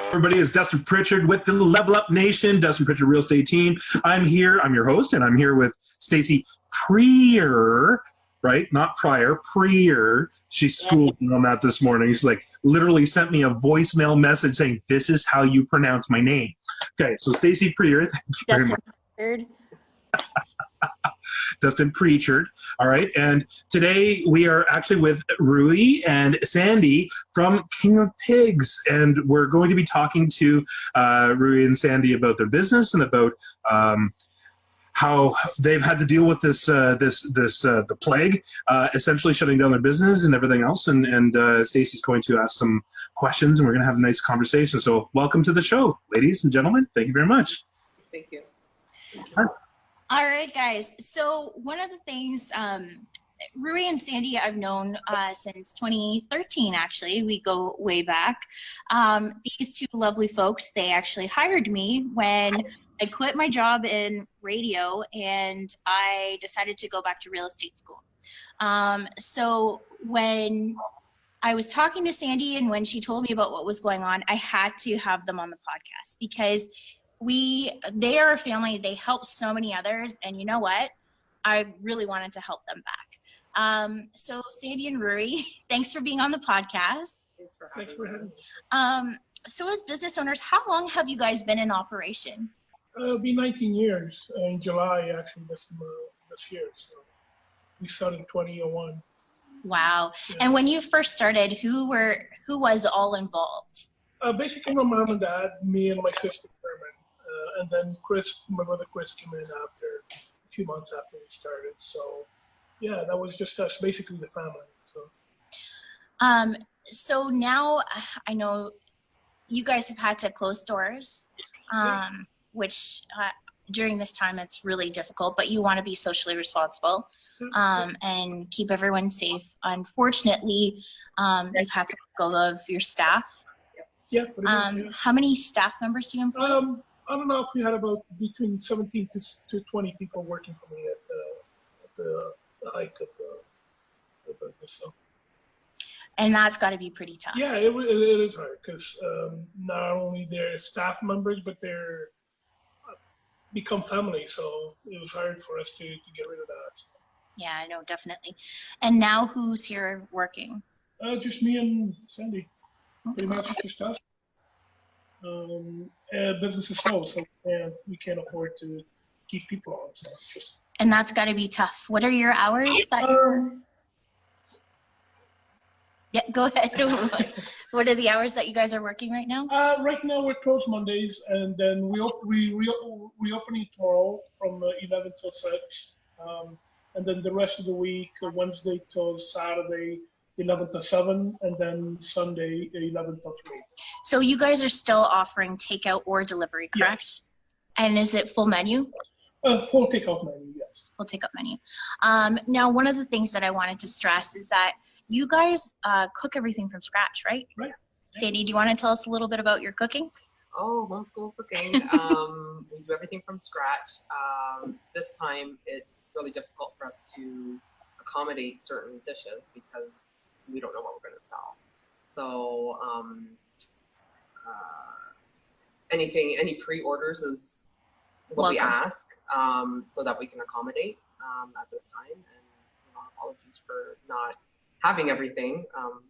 Everybody, it's Dustin Pritchard with the Level Up Nation, Dustin Pritchard Real Estate Team. I'm here, I'm your host, and I'm here with Stacy Prier, right? Not Prior, Prier. She schooled me on that this morning. She's like, literally sent me a voicemail message saying, this is how you pronounce my name. Okay, so Stacy Prier, thank you very much. Pritchard. Dustin Pritchard. All right. And today we are actually with Rui and Sandi from King of Pigs. And we're going to be talking to Rui and Sandi about their business and about how they've had to deal with the plague, essentially shutting down their business and everything else. And Stacy's going to ask some questions and we're going to have a nice conversation. So welcome to the show, ladies and gentlemen. Thank you very much. Thank you. All right, guys. So one of the things, Rui and Sandi, I've known since 2013, actually. We go way back. These two lovely folks, they actually hired me when I quit my job in radio and I decided to go back to real estate school. So when I was talking to Sandi and when she told me about what was going on, I had to have them on the podcast because they are a family. They help so many others, and you know what? I really wanted to help them back. So Sandi and Rui, thanks for being on the podcast. Thanks for having me. So as business owners, how long have you guys been in operation? It'll be 19 years in July, actually, this year. So we started in 2001. Wow. Yeah. And when you first started, who was all involved? Basically, my mom and dad, me and my sister Herman, and then my brother Chris came in after a few months after we started. So yeah, that was just us, basically the family. So now I know you guys have had to close doors, which during this time it's really difficult, but you want to be socially responsible and keep everyone safe. Unfortunately, you've had to let go of your staff. Yeah. How many staff members do you employ? I don't know if we had about between 17 to 20 people working for me at the height of the business. So. And that's got to be pretty tough. Yeah, it is hard because not only they're staff members, but they're become family. So it was hard for us to get rid of that. So. Yeah, I know, definitely. And now who's here working? Just me and Sandi. Pretty much just us. Business is slow, so we can't afford to keep people on. So and that's got to be tough. What are your hours? Yeah, go ahead. What are the hours that you guys are working right now? Right now we're closed Mondays, and then we opening tomorrow from 11 till 6, and then the rest of the week, Wednesday till Saturday, 11 to 7, and then Sunday 11 to 3. So you guys are still offering takeout or delivery, correct? Yes. And is it full menu? Full takeout menu, yes. Full takeout menu. Now, one of the things that I wanted to stress is that you guys cook everything from scratch, right? Right. Sandi, do you want to tell us a little bit about your cooking? Oh, homeschool cooking. We do everything from scratch. This time, it's really difficult for us to accommodate certain dishes because we don't know what we're going to sell. So any pre-orders is what we ask so that we can accommodate at this time. And apologies for not having everything,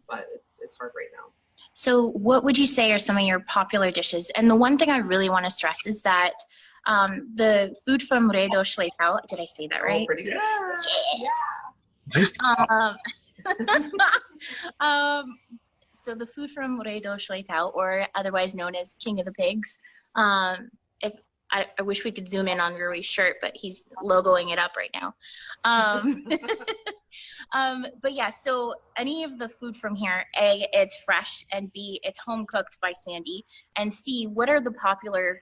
but it's hard right now. So what would you say are some of your popular dishes? And the one thing I really want to stress is that the food from Rei dos Leitões, did I say that right? Oh, pretty good. Yeah. So the food from Rei dos Leitões, or otherwise known as King of the Pigs. I wish we could zoom in on Rui's shirt, but he's logoing it up right now. But yeah, so any of the food from here, A, it's fresh, and B, it's home cooked by Sandi, and C, what are the popular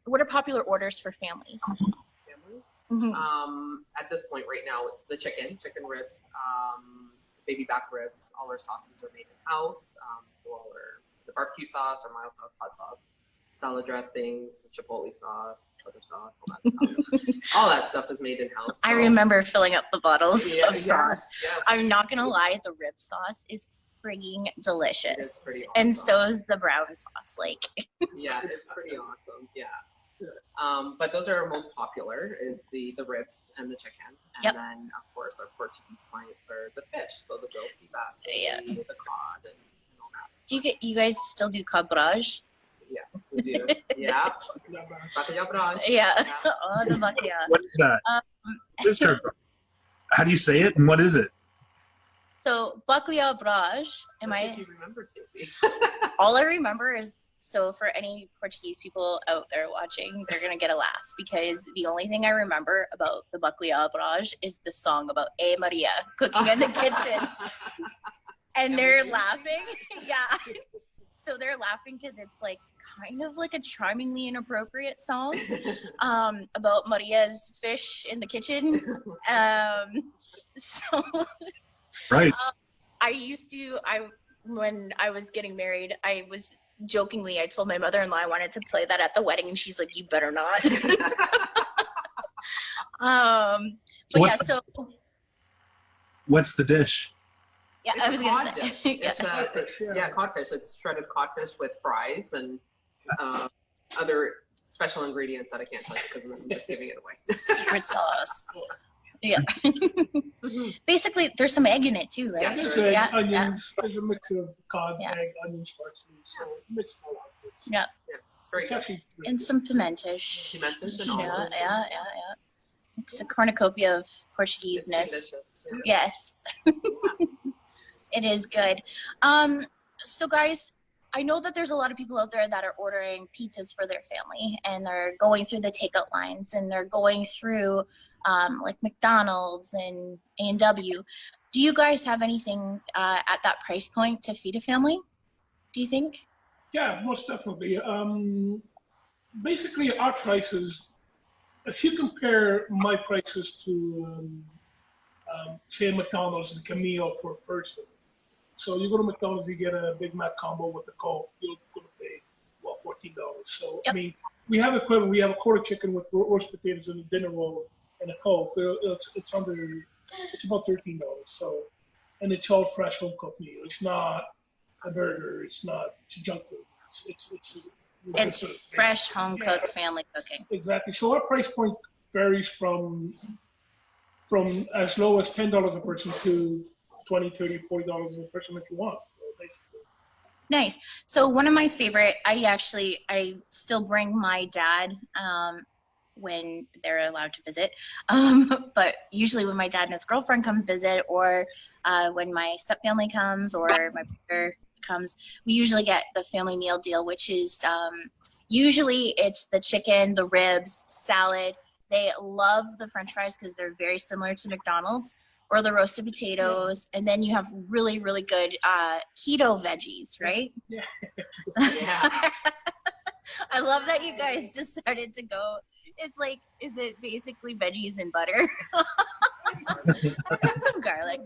what are popular orders for families? Mm-hmm. At this point right now, it's the chicken ribs, baby back ribs. All our sauces are made in house. So the barbecue sauce, our mild sauce, hot sauce. salad dressings, chipotle sauce, butter sauce, all that stuff. All that stuff is made in-house. I remember filling up the bottles of sauce. Yes. I'm not gonna lie, the rib sauce is frigging delicious. It is pretty awesome. And so is the brown sauce. Like, yeah, it's pretty awesome. Yeah. But those are our most popular is the ribs and the chicken. And then of course our Portuguese clients are the fish. So the grilled sea bass, and the cod and all that. Do you guys still do cod brage? Yes, we do. Yeah. Bacalhau brage. Yeah. Oh, the bacalhau. What is that? Sister, how do you say it and what is it? So bacalhau brage, You remember, Stacey? all I remember is, so for any Portuguese people out there watching, they're going to get a laugh because the only thing I remember about the bacalhau brage is the song about A Maria cooking in the kitchen. And they're laughing. Yeah. So they're laughing because it's like kind of like a charmingly inappropriate song about Maria's fish in the kitchen. So Right. When I was getting married, I told my mother-in-law I wanted to play that at the wedding, and she's like, "You better not." What's the dish? Yeah, it's I was gonna say. It's codfish. It's shredded codfish with fries and other special ingredients that I can't tell you because I'm just giving it away. Secret sauce. Yeah. Basically, there's some egg in it too, right? Yes, There's egg, onions. There's a mix of cod, egg, onions, parsley. So mixed all out. Yeah. It's very good. Actually And some pimentos. Pimentos and Yeah. olives. It's a cornucopia of Portuguese-ness. It's delicious. Yeah. Yes. It is good. So guys, I know that there's a lot of people out there that are ordering pizzas for their family, and they're going through the takeout lines, and they're going through like McDonald's and A&W. Do you guys have anything at that price point to feed a family? Do you think? Yeah, most definitely. Basically, our prices, if you compare my prices to, say, McDonald's and Camille for a person. So you go to McDonald's, you get a Big Mac combo with a Coke, you're going to pay, well, $14. So, I mean, we have equivalent. We have a quarter chicken with roast potatoes and a dinner roll and a Coke. It's about $13. So, and it's all fresh home cooked meal. It's not a burger. It's junk food. It's fresh home cooked family cooking. Exactly. So our price point varies from as low as $10 a person to $20, $30, $40 a person if you want. So basically. Nice. So one of my favorite, I still bring my dad when they're allowed to visit. But usually when my dad and his girlfriend come visit, or when my step family comes, or my brother comes, we usually get the family meal deal, which is usually it's the chicken, the ribs, salad. They love the French fries because they're very similar to McDonald's, or the roasted potatoes. And then you have really, really good keto veggies, right? Yeah. I love that you guys decided to go. It's like, is it basically veggies and butter? Some garlic.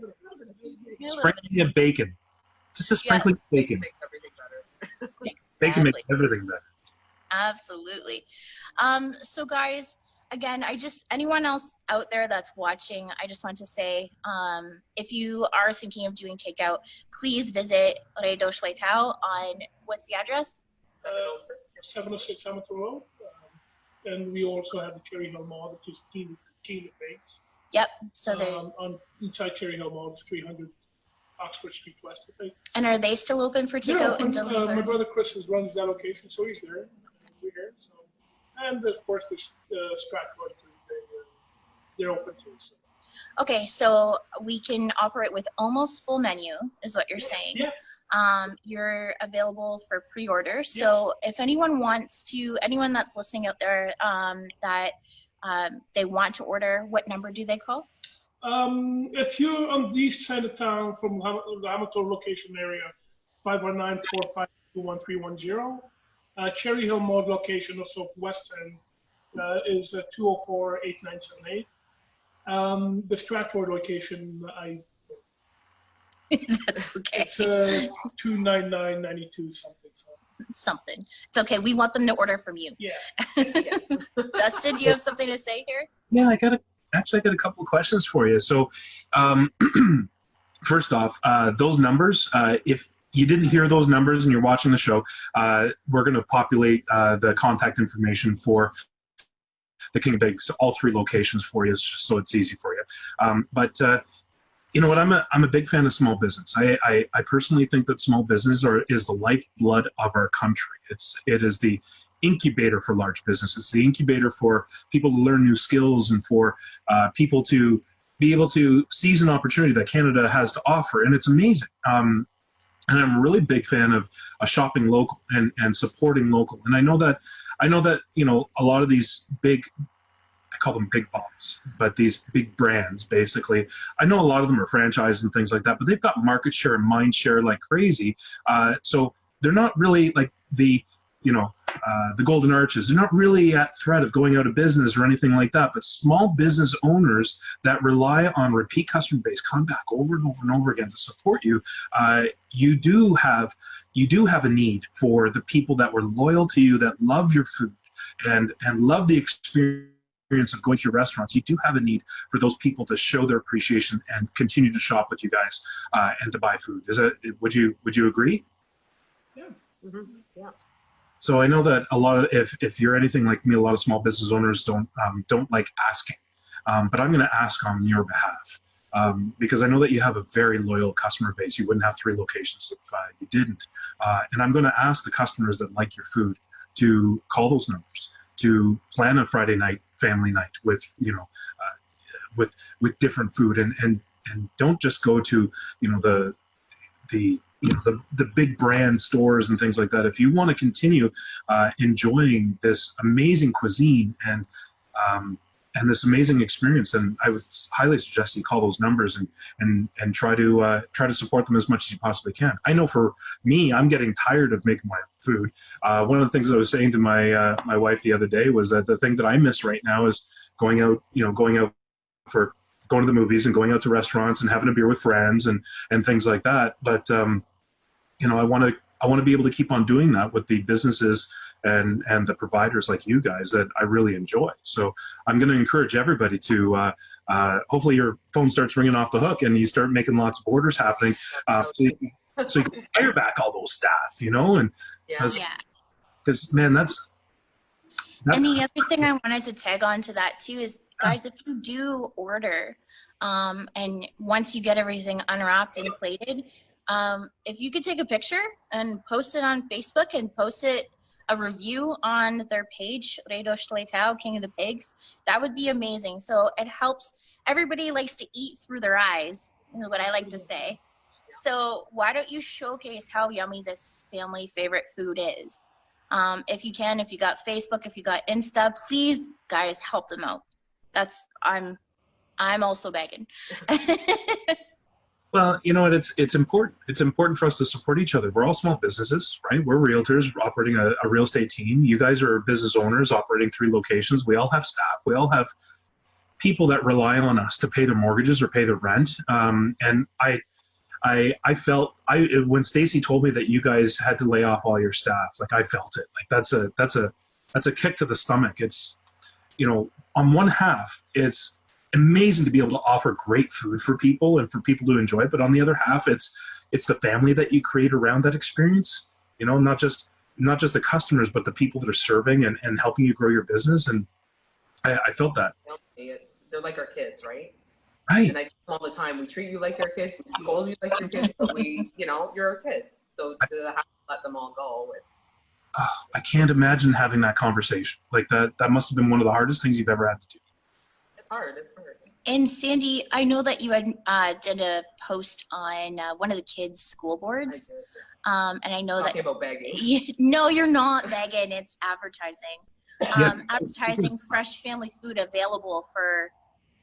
Sprinkling of bacon. Just a sprinkling of bacon. Make everything better. Bacon Exactly. makes everything better. Absolutely. So guys, again, anyone else out there that's watching, I just want to say, if you are thinking of doing takeout, please visit Rei dos Leitões on, what's the address? 706 Hamilton Road. And we also have the Cherry Hill Mall, which is King of Pigs. Yep. So on inside Cherry Hill Mall, it's 300 Oxford Street West, I think. and are they still open for takeout and delivery? My brother Chris runs that location, so he's there. We're here. So. And of course, there's Stratford too. They're open too. So. Okay, so we can operate with almost full menu, is what you're saying. Yeah. You're available for pre-order. So if anyone that's listening out there, that they want to order, what number do they call? If you're on the east side of town from the Hamilton location area, 519-452-1310. Cherry Hill Mall location, also West End, is 204-8978. The Stratford location, That's okay. it's 299-92 something. So. something. It's okay. We want them to order from you. Yeah. Yes. Dustin, do you have something to say here? Yeah, I got a couple of questions for you. So, first off, those numbers, if you didn't hear those numbers and you're watching the show, we're going to populate the contact information for the King of Pigs, all 3 locations for you, so it's easy for you. But you know what? I'm a big fan of small business. I personally think that small business is the lifeblood of our country. It is the incubator for large business. It's the incubator for people to learn new skills and for people to be able to seize an opportunity that Canada has to offer, and it's amazing. And I'm a really big fan of shopping local and supporting local. And I know that you know, a lot of these big, I call them big boss, but these big brands, basically, I know a lot of them are franchised and things like that, but they've got market share and mind share like crazy. So they're not really like the Golden Arches. They're not really at threat of going out of business or anything like that. But small business owners that rely on repeat customer base come back over and over and over again to support you. You do have a need for the people that were loyal to you, that love your food and love the experience of going to your restaurants. You do have a need for those people to show their appreciation and continue to shop with you guys and to buy food. Would you agree? Yeah. Mm-hmm. Yeah. So I know that a lot of, if you're anything like me, a lot of small business owners don't like asking, but I'm going to ask on your behalf because I know that you have a very loyal customer base. You wouldn't have 3 locations if you didn't. And I'm going to ask the customers that like your food to call those numbers, to plan a Friday night family night with with different food, and don't just go to the big brand stores and things like that. If you want to continue enjoying this amazing cuisine and this amazing experience, then I would highly suggest you call those numbers and try to support them as much as you possibly can. I know for me, I'm getting tired of making my own food. One of the things I was saying to my wife the other day was that the thing that I miss right now is going out for going to the movies and going out to restaurants and having a beer with friends and things like that. But I want to be able to keep on doing that with the businesses and the providers like you guys that I really enjoy. So I'm going to encourage everybody to hopefully your phone starts ringing off the hook and you start making lots of orders happening, so you can hire back all those staff, and because man, that's. And the other thing I wanted to tag on to that too is, guys, if you do order, and once you get everything unwrapped and plated, if you could take a picture and post it on Facebook and post a review on their page, Rei dos Leitões, King of the Pigs, that would be amazing. So it helps. Everybody likes to eat through their eyes, is what I like to say. So why don't you showcase how yummy this family favorite food is? If you can, if you got Facebook, if you got Insta, please, guys, help them out. I'm also begging. Well, you know what? It's important. It's important for us to support each other. We're all small businesses, right? We're realtors operating a real estate team. You guys are business owners operating 3 locations. We all have staff. We all have people that rely on us to pay their mortgages or pay their rent. And I felt when Stacy told me that you guys had to lay off all your staff, like I felt it. Like that's a kick to the stomach. It's, on one half, it's amazing to be able to offer great food for people and for people to enjoy it, but on the other half, it's the family that you create around that experience. Not just the customers, but the people that are serving and helping you grow your business. And I felt that. They're like our kids, right? Right. And I tell them all the time, we treat you like your kids, we scold you like your kids, but you're our kids. So to have to let them all go, I can't imagine having that conversation. Like that must have been one of the hardest things you've ever had to do. It's hard. And Sandy, I know that you had did a post on one of the kids' school boards. And I know Talking about begging. No, you're not begging. It's advertising. Yeah. Advertising fresh family food available for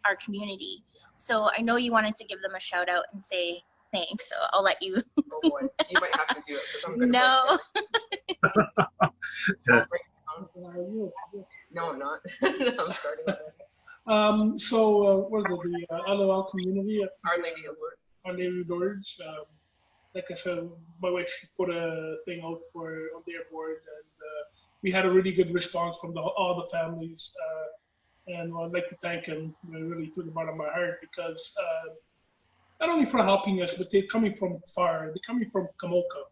our community. So I know you wanted to give them a shout out and say thanks. So I'll let you. Oh boy, you might have to do it because I'm going to. No. Yeah. No, I'm not. I'm starting with it. So what is it, the LOL community? Our Lady of Lourdes. Our Lady of Lourdes. like I said, my wife put a thing out on their board, and we had a really good response from all the families. And I'd like to thank them really to the bottom of my heart, because not only for helping us, but they're coming from far. They're coming from Kamoka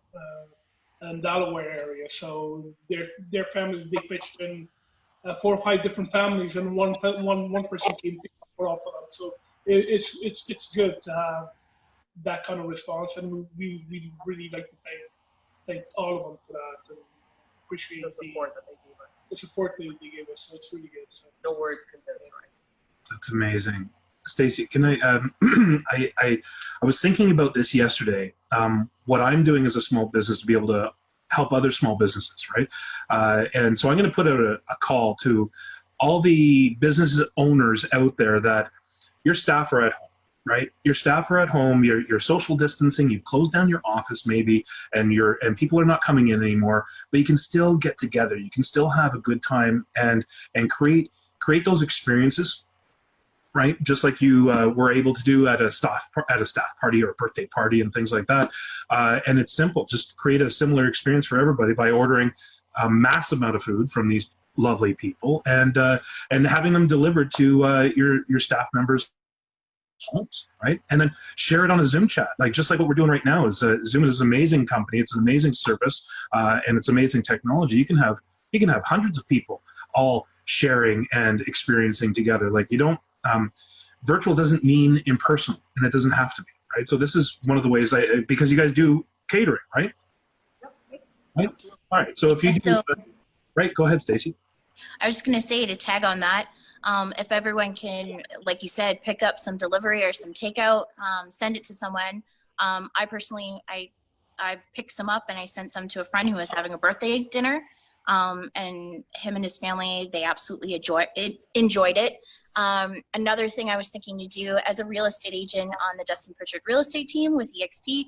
and Delaware area. So their families, they pitched in 4 or 5 different families, and one person came to cover off of them. So it's good to have that kind of response, and we really like to thank all of them for that, and appreciate the support that they gave us. The support they gave us. So it's really good. So. No words can describe. That's amazing. Stacey, can I, I was thinking about this yesterday. What I'm doing as a small business to be able to help other small businesses, right? And so I'm going to put out a call to all the business owners out there that your staff are at home, right? Your staff are at home, you're social distancing, you've closed down your office maybe, and people are not coming in anymore, but you can still get together. You can still have a good time and create those experiences, right? Just like you were able to do at a staff party or a birthday party and things like that. And it's simple. Just create a similar experience for everybody by ordering a massive amount of food from these lovely people and having them delivered to your staff members' homes, right? And then share it on a Zoom chat, just like what we're doing right now. Zoom is an amazing company. It's an amazing service, and it's amazing technology. You can have hundreds of people all sharing and experiencing together. You don't. Virtual doesn't mean impersonal, and it doesn't have to be, right? So this is one of the ways because you guys do catering, right? Yep. Right. All right. So if you do, right, go ahead, Stacey. I was just going to say, to tag on that, if everyone can, like you said, pick up some delivery or some takeout, send it to someone. I personally, I picked some up and I sent some to a friend who was having a birthday dinner. And him and his family, they absolutely enjoyed it. Another thing I was thinking to do as a real estate agent on the Dustin Pritchard real estate team with EXP,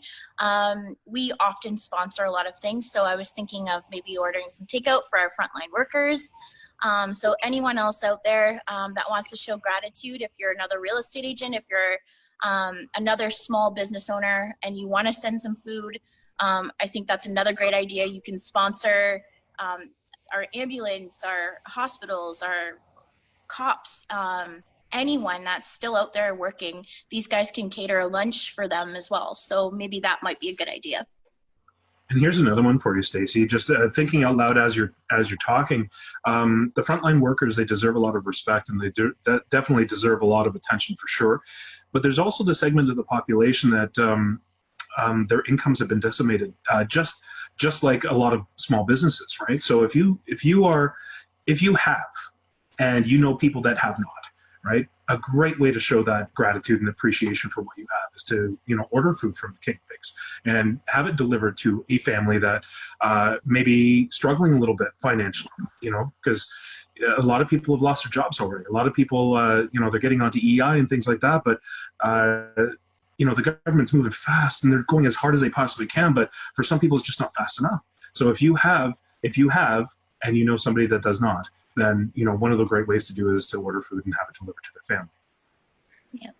we often sponsor a lot of things. So I was thinking of maybe ordering some takeout for our frontline workers. So anyone else out there that wants to show gratitude, if you're another real estate agent, if you're another small business owner and you want to send some food, I think that's another great idea. You can sponsor our ambulance, our hospitals, our cops, anyone that's still out there working. These guys can cater a lunch for them as well. So maybe that might be a good idea. And here's another one for you, Stacey. Just thinking out loud as you're talking, the frontline workers, they deserve a lot of respect, and they definitely deserve a lot of attention for sure. But there's also the segment of the population that their incomes have been decimated, just like a lot of small businesses, right? So if you have, and you know people that have not, right? A great way to show that gratitude and appreciation for what you have is to, order food from King of Pigs and have it delivered to a family that may be struggling a little bit financially, because a lot of people have lost their jobs already. A lot of people, they're getting onto EI and things like that, but the government's moving fast and they're going as hard as they possibly can, but for some people it's just not fast enough. So if you have and you know somebody that does not, then one of the great ways to do is to order food and have it delivered to their family. Yep.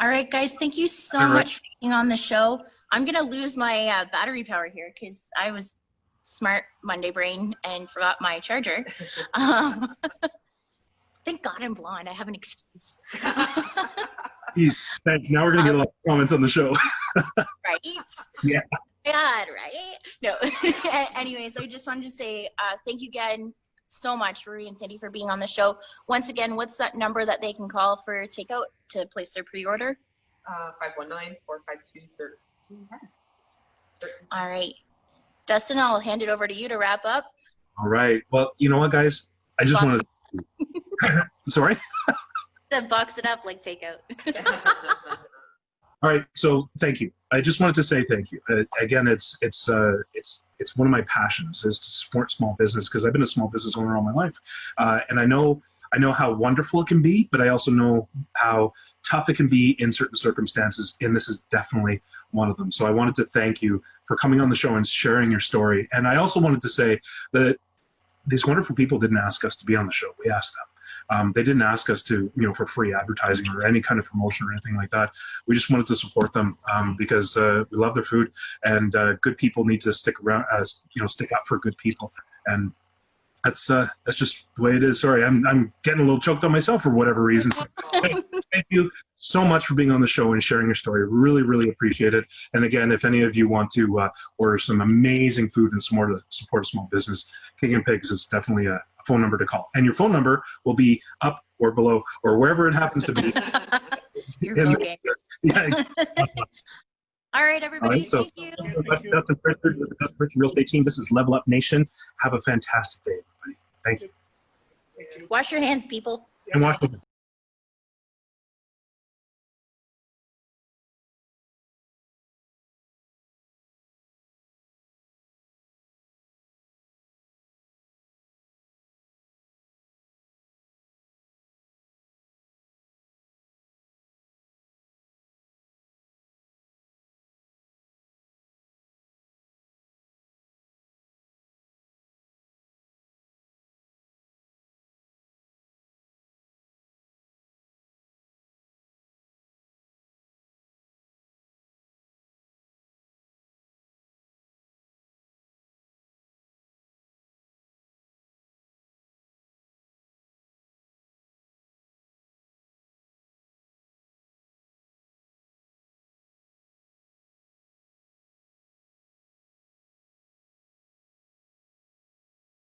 All right, guys, thank you so much for being on the show. I'm gonna lose my battery power here because I was smart Monday brain and forgot my charger. Thank God I'm blonde. I have an excuse. Thanks. Now we're going to get a lot of comments on the show. Right? Yeah. God, right? No. Anyways, I just wanted to say thank you again so much, Rui and Sandy, for being on the show. Once again, what's that number that they can call for takeout to place their pre-order? 519-452-1310. All right. Dustin, I'll hand it over to you to wrap up. All right. Well, you know what, guys? I just want to... Sorry? Box it up like takeout. All right. So thank you. I just wanted to say thank you. Again, it's one of my passions is to support small business because I've been a small business owner all my life. And I know how wonderful it can be, but I also know how tough it can be in certain circumstances, and this is definitely one of them. So I wanted to thank you for coming on the show and sharing your story. And I also wanted to say that these wonderful people didn't ask us to be on the show. We asked them. They didn't ask us to, for free advertising or any kind of promotion or anything like that. We just wanted to support them because we love their food, and good people need to stick around, stick up for good people. And that's just the way it is. Sorry, I'm getting a little choked on myself for whatever reason. So, thank you so much for being on the show and sharing your story. Really, really appreciate it. And again, if any of you want to order some amazing food and some more to support a small business, King and Pigs is definitely a phone number to call. And your phone number will be up or below or wherever it happens to be. You're voguing. Yeah, exactly. All right, everybody. All right, so, thank you. That's Dustin Pritchard with the Dustin Pritchard Real Estate Team. This is Level Up Nation. Have a fantastic day, everybody. Thank you. Wash your hands, people. And wash your hands.